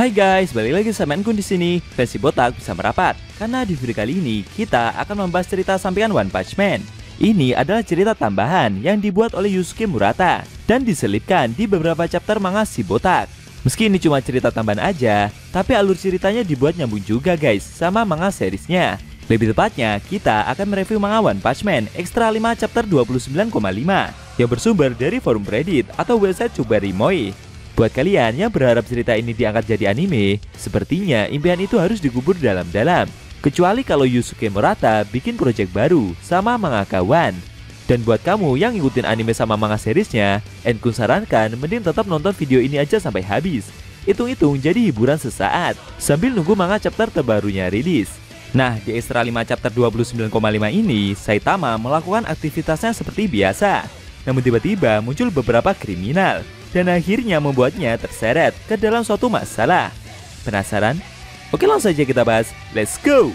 Hai guys, balik lagi sama Enkun di sini. Versi botak bisa merapat karena di video kali ini kita akan membahas cerita sampingan One Punch Man. Ini adalah cerita tambahan yang dibuat oleh Yusuke Murata dan diselipkan di beberapa chapter manga si botak. Meski ini cuma cerita tambahan aja, tapi alur ceritanya dibuat nyambung juga guys sama manga seriesnya. Lebih tepatnya, kita akan mereview manga One Punch Man Extra 5 chapter 29,5 yang bersumber dari forum Reddit atau website Chubarimoe. Buat kalian yang berharap cerita ini diangkat jadi anime, sepertinya impian itu harus dikubur dalam-dalam. Kecuali kalau Yusuke Murata bikin project baru sama mangaka One. Dan buat kamu yang ngikutin anime sama manga seriesnya, Enkun sarankan mending tetap nonton video ini aja sampai habis. Hitung-hitung jadi hiburan sesaat, sambil nunggu manga chapter terbarunya rilis. Nah, di Extra 5 chapter 29,5 ini, Saitama melakukan aktivitasnya seperti biasa. Namun tiba-tiba muncul beberapa kriminal dan akhirnya membuatnya terseret ke dalam suatu masalah. Penasaran? Oke, langsung saja kita bahas. Let's go!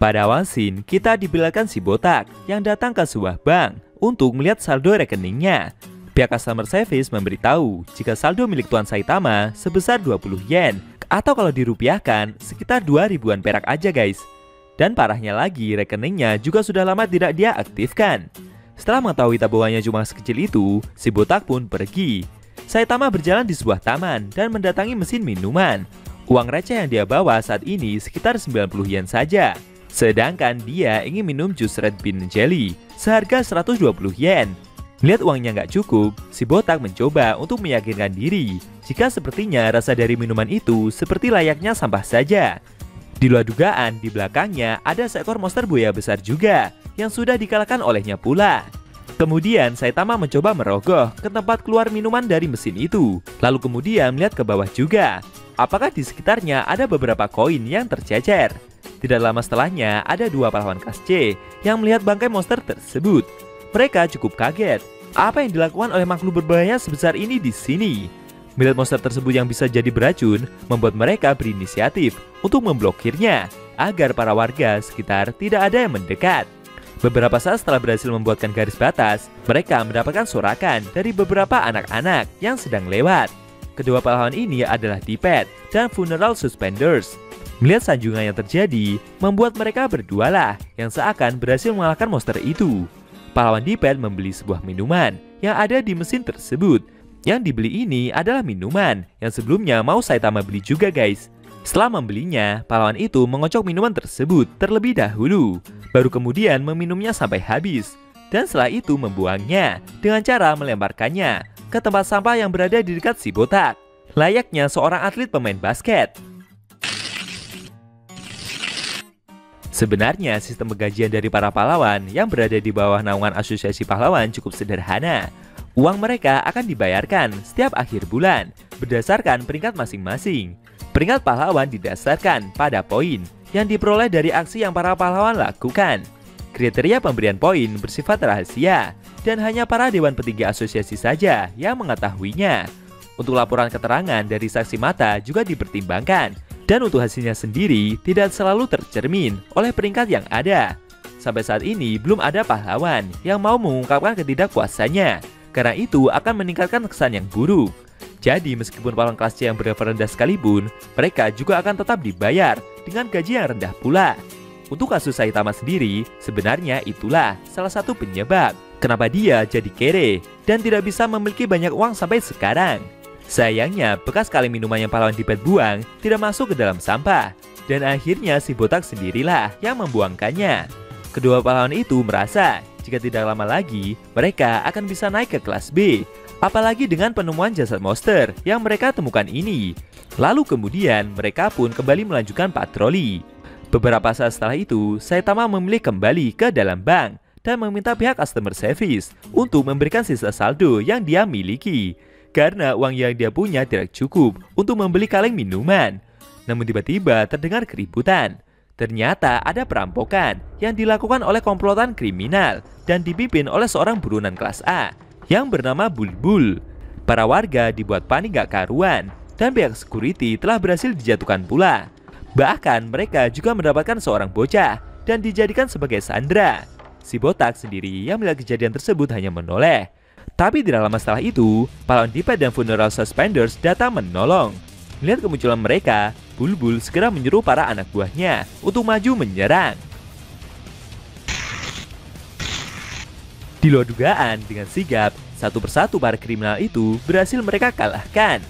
Pada awal scene, kita diperlihatkan si botak yang datang ke sebuah bank untuk melihat saldo rekeningnya. Pihak customer service memberitahu jika saldo milik Tuan Saitama sebesar 20 yen, atau kalau dirupiahkan sekitar 2 ribuan perak aja guys. Dan parahnya lagi, rekeningnya juga sudah lama tidak dia aktifkan. Setelah mengetahui tabungannya cuma sekecil itu, si botak pun pergi. Saitama berjalan di sebuah taman dan mendatangi mesin minuman. Uang receh yang dia bawa saat ini sekitar 90 yen saja. Sedangkan dia ingin minum jus Red Bean Jelly seharga 120 yen. Melihat uangnya nggak cukup, si botak mencoba untuk meyakinkan diri jika sepertinya rasa dari minuman itu seperti layaknya sampah saja. Di luar dugaan, di belakangnya ada seekor monster buaya besar juga yang sudah dikalahkan olehnya pula. Kemudian Saitama mencoba merogoh ke tempat keluar minuman dari mesin itu. Lalu kemudian melihat ke bawah juga. Apakah di sekitarnya ada beberapa koin yang tercecer? Tidak lama setelahnya, ada dua pahlawan kelas C yang melihat bangkai monster tersebut. Mereka cukup kaget. Apa yang dilakukan oleh makhluk berbahaya sebesar ini di sini? Melihat monster tersebut yang bisa jadi beracun, membuat mereka berinisiatif untuk memblokirnya agar para warga sekitar tidak ada yang mendekat. Beberapa saat setelah berhasil membuatkan garis batas, mereka mendapatkan sorakan dari beberapa anak-anak yang sedang lewat. Kedua pahlawan ini adalah Dipet dan Funeral Suspenders. Melihat sanjungan yang terjadi, membuat mereka berdualah yang seakan berhasil mengalahkan monster itu. Pahlawan Dipet membeli sebuah minuman yang ada di mesin tersebut. Yang dibeli ini adalah minuman yang sebelumnya mau Saitama beli juga guys. Setelah membelinya, pahlawan itu mengocok minuman tersebut terlebih dahulu. Baru kemudian meminumnya sampai habis. Dan setelah itu membuangnya dengan cara melemparkannya ke tempat sampah yang berada di dekat si botak. Layaknya seorang atlet pemain basket. Sebenarnya sistem penggajian dari para pahlawan yang berada di bawah naungan asosiasi pahlawan cukup sederhana. Uang mereka akan dibayarkan setiap akhir bulan berdasarkan peringkat masing-masing. Peringkat pahlawan didasarkan pada poin yang diperoleh dari aksi yang para pahlawan lakukan. Kriteria pemberian poin bersifat rahasia dan hanya para dewan petinggi asosiasi saja yang mengetahuinya. Untuk laporan keterangan dari saksi mata juga dipertimbangkan. Dan untuk hasilnya sendiri tidak selalu tercermin oleh peringkat yang ada. Sampai saat ini belum ada pahlawan yang mau mengungkapkan ketidakpuasannya. Karena itu akan meningkatkan kesan yang buruk. Jadi meskipun pahlawan kelas C yang berlevel rendah sekalipun, mereka juga akan tetap dibayar dengan gaji yang rendah pula. Untuk kasus Saitama sendiri, sebenarnya itulah salah satu penyebab kenapa dia jadi kere dan tidak bisa memiliki banyak uang sampai sekarang. Sayangnya, bekas kaleng minuman yang pahlawan Dipet buang tidak masuk ke dalam sampah. Dan akhirnya si botak sendirilah yang membuangkannya. Kedua pahlawan itu merasa jika tidak lama lagi, mereka akan bisa naik ke kelas B. Apalagi dengan penemuan jasad monster yang mereka temukan ini. Lalu kemudian mereka pun kembali melanjutkan patroli. Beberapa saat setelah itu, Saitama memilih kembali ke dalam bank dan meminta pihak customer service untuk memberikan sisa saldo yang dia miliki. Karena uang yang dia punya tidak cukup untuk membeli kaleng minuman. Namun tiba-tiba terdengar keributan. Ternyata ada perampokan yang dilakukan oleh komplotan kriminal dan dipimpin oleh seorang buronan kelas A yang bernama Bulbul. Para warga dibuat panik gak karuan dan pihak security telah berhasil dijatuhkan pula. Bahkan mereka juga mendapatkan seorang bocah dan dijadikan sebagai sandera. Si botak sendiri yang melihat kejadian tersebut hanya menoleh. Tapi tidak lama setelah itu, pahlawan D-Pad dan Funeral Suspenders datang menolong. Melihat kemunculan mereka, Bulbul segera menyuruh para anak buahnya untuk maju menyerang. Di luar dugaan, dengan sigap, satu persatu para kriminal itu berhasil mereka kalahkan.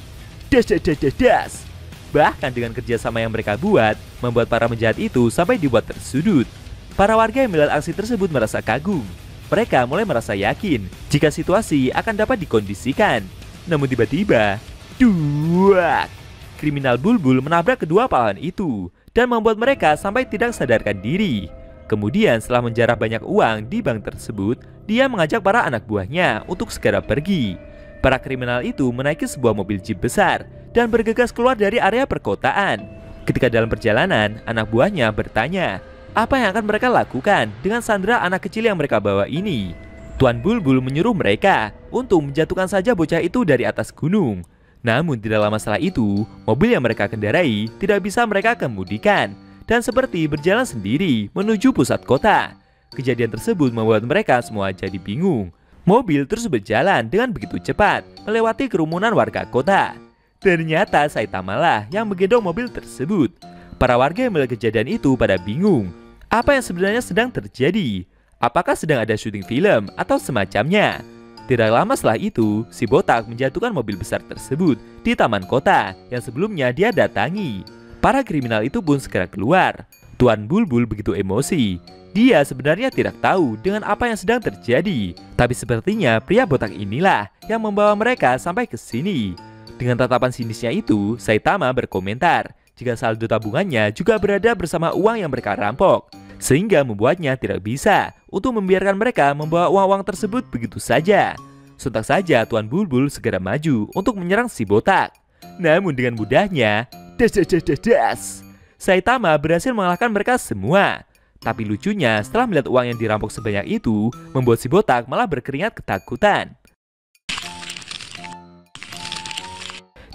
Das. Bahkan dengan kerjasama yang mereka buat, membuat para penjahat itu sampai dibuat tersudut. Para warga yang melihat aksi tersebut merasa kagum. Mereka mulai merasa yakin jika situasi akan dapat dikondisikan. Namun tiba-tiba, duak! Kriminal Bulbul menabrak kedua pahlawan itu dan membuat mereka sampai tidak sadarkan diri. Kemudian setelah menjarah banyak uang di bank tersebut, dia mengajak para anak buahnya untuk segera pergi. Para kriminal itu menaiki sebuah mobil jeep besar dan bergegas keluar dari area perkotaan. Ketika dalam perjalanan, anak buahnya bertanya, apa yang akan mereka lakukan dengan sandera anak kecil yang mereka bawa ini? Tuan Bulbul menyuruh mereka untuk menjatuhkan saja bocah itu dari atas gunung. Namun tidak lama setelah itu, mobil yang mereka kendarai tidak bisa mereka kemudikan dan seperti berjalan sendiri menuju pusat kota. Kejadian tersebut membuat mereka semua jadi bingung. Mobil terus berjalan dengan begitu cepat melewati kerumunan warga kota. Ternyata Saitama lah yang menggendong mobil tersebut. Para warga yang melihat kejadian itu pada bingung. Apa yang sebenarnya sedang terjadi? Apakah sedang ada syuting film atau semacamnya? Tidak lama setelah itu, si botak menjatuhkan mobil besar tersebut di taman kota yang sebelumnya dia datangi. Para kriminal itu pun segera keluar. Tuan Bulbul begitu emosi. Dia sebenarnya tidak tahu dengan apa yang sedang terjadi. Tapi sepertinya pria botak inilah yang membawa mereka sampai ke sini. Dengan tatapan sinisnya itu, Saitama berkomentar jika saldo tabungannya juga berada bersama uang yang mereka rampok, sehingga membuatnya tidak bisa untuk membiarkan mereka membawa uang-uang tersebut begitu saja. Sontak saja Tuan Bulbul segera maju untuk menyerang si botak. Namun dengan mudahnya, Saitama berhasil mengalahkan mereka semua. Tapi lucunya, setelah melihat uang yang dirampok sebanyak itu, membuat si botak malah berkeringat ketakutan.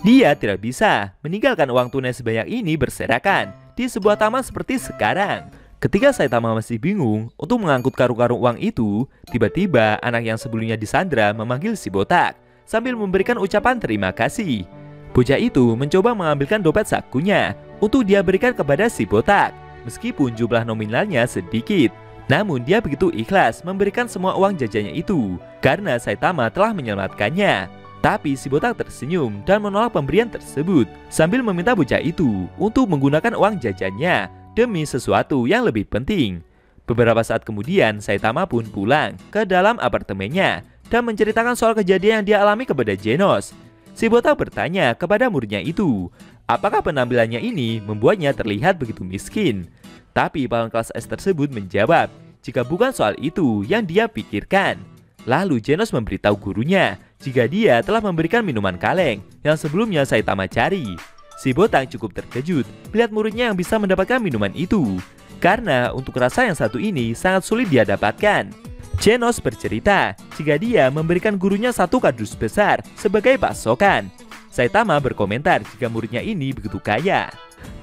Dia tidak bisa meninggalkan uang tunai sebanyak ini berserakan di sebuah taman seperti sekarang. Ketika Saitama masih bingung untuk mengangkut karung-karung uang itu, tiba-tiba anak yang sebelumnya disandra memanggil si botak sambil memberikan ucapan terima kasih. Bocah itu mencoba mengambilkan dompet sakunya untuk dia berikan kepada si botak, meskipun jumlah nominalnya sedikit. Namun dia begitu ikhlas memberikan semua uang jajannya itu karena Saitama telah menyelamatkannya. Tapi si botak tersenyum dan menolak pemberian tersebut sambil meminta bocah itu untuk menggunakan uang jajannya demi sesuatu yang lebih penting. Beberapa saat kemudian Saitama pun pulang ke dalam apartemennya dan menceritakan soal kejadian yang dia alami kepada Genos. Si botak bertanya kepada muridnya itu, apakah penampilannya ini membuatnya terlihat begitu miskin? Tapi pahlawan kelas S tersebut menjawab jika bukan soal itu yang dia pikirkan. Lalu Genos memberitahu gurunya jika dia telah memberikan minuman kaleng yang sebelumnya Saitama cari. Si botak cukup terkejut melihat muridnya yang bisa mendapatkan minuman itu, karena untuk rasa yang satu ini sangat sulit dia dapatkan. Genos bercerita jika dia memberikan gurunya satu kardus besar sebagai pasokan. Saitama berkomentar jika muridnya ini begitu kaya.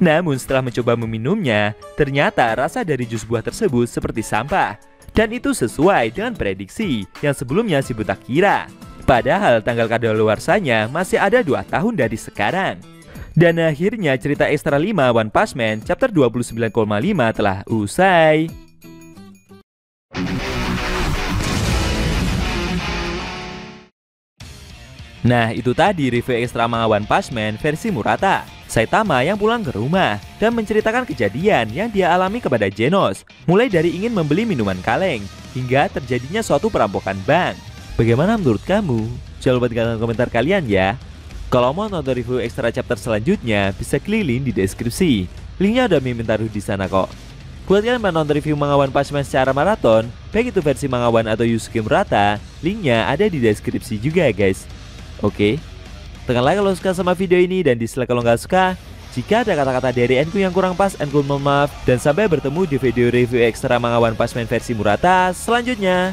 Namun setelah mencoba meminumnya, ternyata rasa dari jus buah tersebut seperti sampah. Dan itu sesuai dengan prediksi yang sebelumnya si botak kira. Padahal tanggal kadaluarsanya masih ada 2 tahun dari sekarang. Dan akhirnya cerita Extra 5 One Punch Man chapter 29,5 telah usai. Nah, itu tadi review Extra manga One Punch Man versi Murata. Saitama yang pulang ke rumah dan menceritakan kejadian yang dia alami kepada Genos, mulai dari ingin membeli minuman kaleng hingga terjadinya suatu perampokan bank. Bagaimana menurut kamu? Jangan lupa tinggalkan komentar kalian ya. Kalau mau nonton review Extra chapter selanjutnya, bisa klik link di deskripsi. Linknya udah Mimin taruh di sana kok. Buat kalian yang nonton review manga One Punch Man secara maraton, baik itu versi manga One atau Yusuke Murata, linknya ada di deskripsi juga ya guys. Oke. Tekan like kalau suka sama video ini dan dislike kalau nggak suka. Jika ada kata-kata dari Enku yang kurang pas, Enku mohon maaf. Dan sampai bertemu di video review ekstra manga One Punch Man versi Murata selanjutnya.